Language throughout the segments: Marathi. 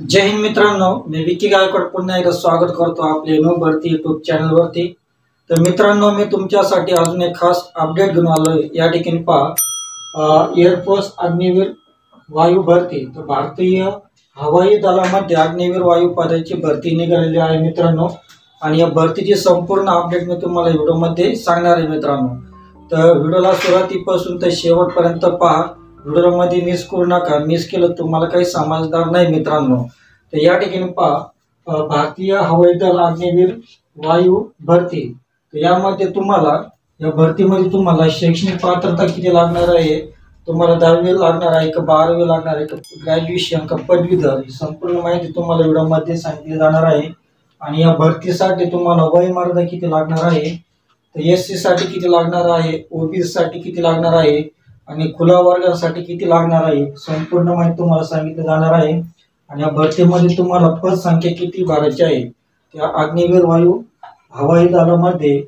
जय हिंद मित्रांनो, मी विकी गायकवाड पुन्हा एकदा स्वागत करतो आपले नो भरती यूट्यूब चॅनलवरती। तर मित्रांनो, मी तुमच्यासाठी अजून एक खास अपडेट घेऊन आलोय। या ठिकाणी पहा, एअरफोर्स अग्निवीर वायू भरती, तर भारतीय हवाई दलामध्ये अग्निवीर वायू पदाची भरती निघालेली आहे मित्रांनो। आणि या भरतीची संपूर्ण अपडेट मी तुम्हाला व्हिडिओमध्ये सांगणार आहे मित्रांनो। तर व्हिडिओला सुरुवातीपासून तर शेवटपर्यंत पहा, व्हिडिओमध्ये मिस करू नका। मिस केलं तुम्हाला काही समजणार नाही मित्रांनो। तर या ठिकाणी पहा, भारतीय हवाई दल अग्निवीर वायू भरती, तर यामध्ये तुम्हाला या भरतीमध्ये तुम्हाला शैक्षणिक पात्रता किती लागणार आहे, तुम्हाला 10वी लागणार आहे का 12वी लागणार आहे का ग्रॅज्युएशन का पदवीधर, ही संपूर्ण माहिती तुम्हाला व्हिडिओमध्ये सांगितली जाणार आहे। आणि या भरतीसाठी तुम्हाला वयोमर्यादा किती लागणार आहे, तर एससी साठी किती लागणार आहे, ओबीसी साठी किती लागणार आहे आणि खुला वर्गासाठी किती लागणार आहे, संपूर्ण माहिती तुम्हाला सांगितली जाणार आहे। आणि या भरतीमध्ये तुम्हाला पद संख्या किती भरायची आहे, त्या अग्निवीर वायू हवाई दलामध्ये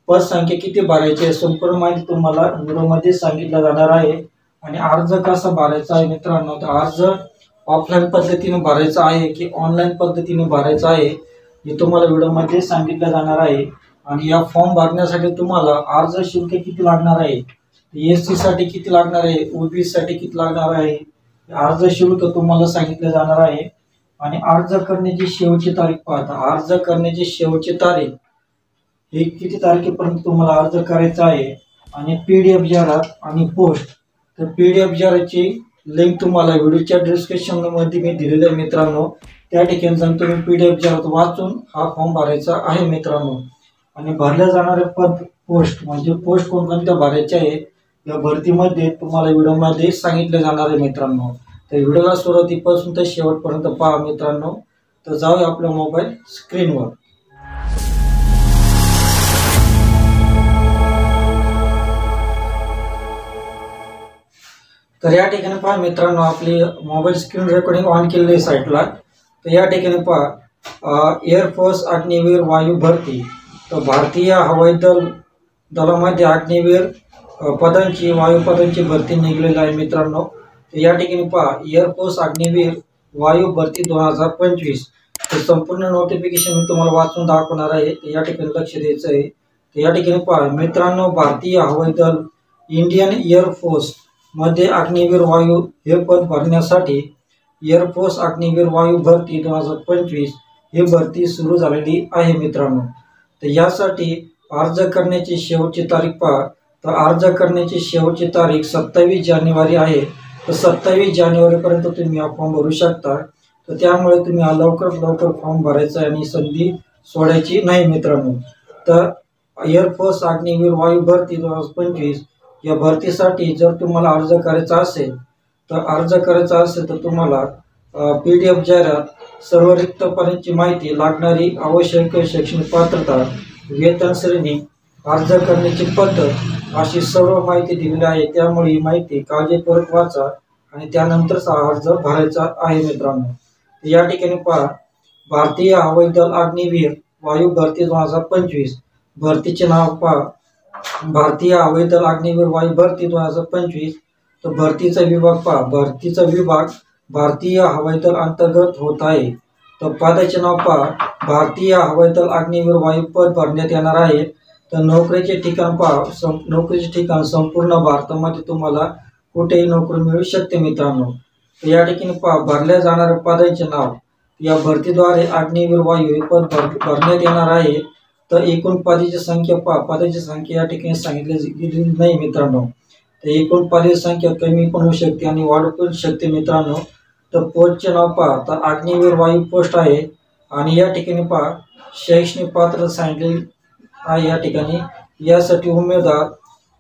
पद संख्या किती भरायची आहे, संपूर्ण माहिती तुम्हाला व्हिडिओमध्ये सांगितलं जाणार आहे। आणि अर्ज कसा भरायचा आहे मित्रांनो, तर अर्ज ऑफलाईन पद्धतीने भरायचा आहे की ऑनलाईन पद्धतीने भरायचा आहे, हे तुम्हाला व्हिडिओमध्ये सांगितलं जाणार आहे। आणि या फॉर्म भरण्यासाठी तुम्हाला अर्ज शुल्क किती लागणार आहे, एससी साठी किती लागणार आहे, ओबीसी साठी किती लागणार आहे, अर्ज शुल्क तुम्हाला सांगितलं जाणार आहे। आणि अर्ज करण्याची शेवटची तारीख पाहता, अर्ज करण्याची शेवटची तारीख ही किती तारखेपर्यंत तुम्हाला अर्ज करायचा आहे। आणि पीडीएफ जाहिरात आणि पोस्ट, तर पीडीएफ जाहिरातची लिंक तुम्हाला व्हिडिओच्या डिस्क्रिप्शन मध्ये मी दिलेली आहे मित्रांनो। त्या ठिकाणी जाऊन तुम्ही पीडीएफ जाहिरात वाचून हा फॉर्म भरायचा आहे मित्रांनो। आणि भरल्या जाणारे पद पोस्ट म्हणजे पोस्ट कोणकोणत्या भरायचे आहे या भरतीमध्ये तुम्हाला व्हिडिओमध्ये सांगितले जाणार आहे मित्रांनो। तर व्हिडिओला सुरुवातीपासून तर शेवटपर्यंत पहा मित्रांनो। तर जाऊया आपल्या मोबाईल स्क्रीनवर। तर या ठिकाणी पहा मित्रांनो, आपली मोबाईल स्क्रीन रेकॉर्डिंग ऑन केलेली आहे साईडला। तर या ठिकाणी पहा, एअरफोर्स अग्निवीर वायू भरती, तर भारतीय हवाई दलामध्ये अग्निवीर पदांची वायू पदांची भरती निघालेली आहे मित्रांनो। तर या ठिकाणी पहा, एअरफोर्स अग्निवीर वायू भरती 2025, तर संपूर्ण नोटिफिकेशन मी तुम्हाला वाचून दाखवणार आहे, तर या ठिकाणी लक्ष द्यायचं आहे। तर या ठिकाणी पहा मित्रांनो, भारतीय हवाई दल इंडियन एअरफोर्स मध्ये अग्निवीर वायू हे पद भरण्यासाठी एअरफोर्स अग्निवीर वायू भरती 2025 ही भरती सुरू झालेली आहे मित्रांनो। तर यासाठी अर्ज करण्याची शेवटची तारीख पहा, तर अर्ज करण्याची शेवटची तारीख 27 जानेवारी आहे। तर 27 जानेवारीपर्यंत तुम्ही हा फॉर्म भरू शकता। तर त्यामुळे तुम्ही हा लवकर फॉर्म भरायचा आणि संधी सोडायची नाही मित्रांनो। तर एअरफोर्स अग्निवीर वायू भरती 2025 या भरतीसाठी जर तुम्हाला अर्ज करायचा असेल, तर तुम्हाला पीडीएफ जाहिरात, सर्व रिक्त पदांची माहिती, लागणारी आवश्यक शैक्षणिक पात्रता, वेतन श्रेणी, अर्ज करण्याची पद्धत अशी सर्व माहिती दिलेली आहे। त्यामुळे ही माहिती काळजीपूर्वक वाचा आणि त्यानंतरच अर्ज भरायचा आहे मित्रांनो। या ठिकाणी पहा, भारतीय हवाई दल अग्निवीर वायू भरती 2025, भरतीचे नाव पहा, भारतीय हवाई दल अग्निवीर वायू भरती 2025। तर भरतीचा विभाग पहा, भरतीचा विभाग भारतीय हवाई दल अंतर्गत होत आहे। तर पदाचे नाव पहा, भारतीय हवाई दल अग्निवीर वायू पद भरण्यात येणार आहे। तर नोकरीचे ठिकाण पहा, नोकरीचे ठिकाण संपूर्ण भारतामध्ये तुम्हाला कुठेही नोकरी मिळू शकते मित्रांनो। तर या ठिकाणी पहा, भरल्या जाणाऱ्या पदांचे नाव, या भरतीद्वारे अग्निवीर वायू हे पद भरण्यात येणार आहे। तर एकूण पदाची संख्या पहा, पदाची संख्या या ठिकाणी सांगितली गेली नाही मित्रांनो। तर एकूण पदाची संख्या कमी पण होऊ शकते आणि वाढू पण शकते मित्रांनो। तर पोस्टचे नाव पहा, तर अग्निवीर वायू पोस्ट आहे। आणि या ठिकाणी पहा, शैक्षणिक पात्रता सांगितली आहे या ठिकाणी। यासाठी उमेदवार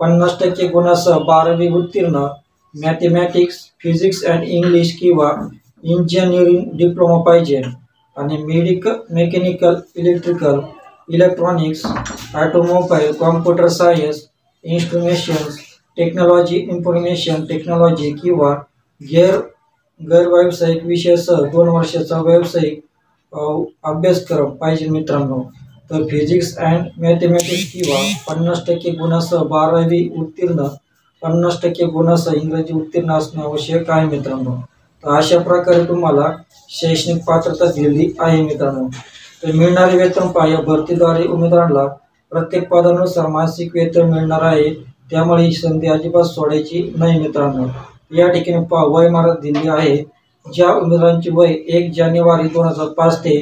50% गुणासह 12वी उत्तीर्ण, मॅथमॅटिक्स, फिजिक्स अँड इंग्लिश किंवा इंजिनिअरिंग डिप्लोमा पाहिजे। आणि mechanical, electrical, electronics, automobile, computer science, इन्स्ट्रुमेशन technology, information technology किंवा गैर व्यावसायिक विषयासह 2 वर्षाचा व्यावसायिक अभ्यासक्रम पाहिजे मित्रांनो। तर फिजिक्स अँड मॅथमॅटिक्स किंवा 50% गुणासह 12वी उत्तीर्ण, 50% गुणासह इंग्रजी उत्तीर्ण असणे आवश्यक आहे मित्रांनो। तर अशा प्रकारे तुम्हाला शैक्षणिक पात्रता दिलेली आहे मित्रांनो. तर मिळणारे वेतन पहा, या भरतीद्वारे उमेदवारांना प्रत्येक पदानुसार मासिक वेतन मिळणार आहे. त्यामुळे ही संधी अजिबात सोडायची नाही मित्रांनो. या ठिकाणी पहा, वयोमर्यादा दिली आहे. ज्या उमेदवारांची वय 1 जानेवारी 2005 ते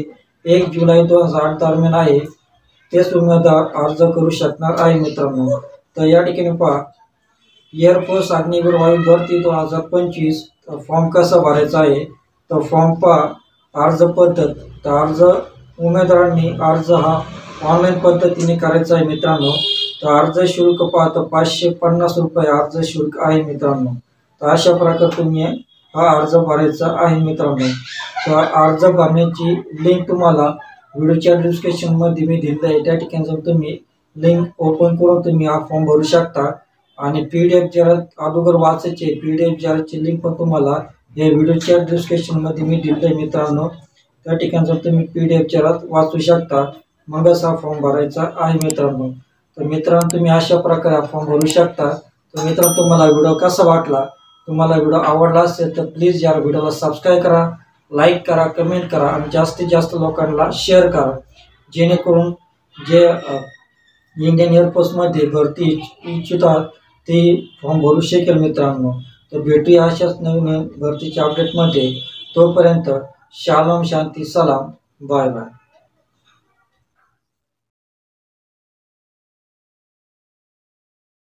1 जुलै 2008 दरम्यान आहे तेच उमेदवार अर्ज करू शकणार आहे मित्रांनो. तर या ठिकाणी पहा, एअरफोर्स अग्निवीर वायू भरती 2025 फॉर्म कसा भरायचा आहे. तर फॉर्म पहा, अर्ज पद्धत. तर उमेदवारांनी अर्ज हा ऑनलाईन पद्धतीने करायचा आहे मित्रांनो. तर अर्ज शुल्क पहा, तर 550 रुपये अर्ज शुल्क आहे मित्रांनो. तर अशा प्रकारे तुम्ही हा अर्ज भरायचा आहे मित्रांनो. तर अर्ज भरण्याची लिंक तुम्हाला व्हिडिओच्या डिस्क्रिप्शनमध्ये मी दिलेलं आहे. त्या ठिकाणी जाऊन तुम्ही लिंक ओपन करून तुम्ही हा फॉर्म भरू शकता. आणि PDF जर अगोदर वाचायचे, PDF जरची लिंक पण तुम्हाला या व्हिडिओच्या डिस्क्रिप्शनमध्ये मी दिलेलं आहे मित्रांनो. त्या ठिकाणी जाऊन तुम्ही PDF जरात वाचू शकता, मगच हा फॉर्म भरायचा आहे मित्रांनो. तर मित्रांनो, तुम्ही अशा प्रकारे हा फॉर्म भरू शकता. तर मित्रांनो, तुम्हाला व्हिडिओ कसा वाटला, तुम्हाला व्हिडिओ आवडला असेल तर प्लीज या व्हिडिओला सबस्क्राईब करा, लाईक करा, कमेंट करा आणि जास्तीत जास्त लोकांना शेअर करा, जेणेकरून जे इंडियन एअरफोर्समध्ये भरती इच्छितात ते फॉर्म भरू शकेल मित्रांनो. तर भेटूया अशाच नवीन भरतीच्या अपडेटमध्ये. तोपर्यंत शालोम, शांती, सलाम, बाय बाय.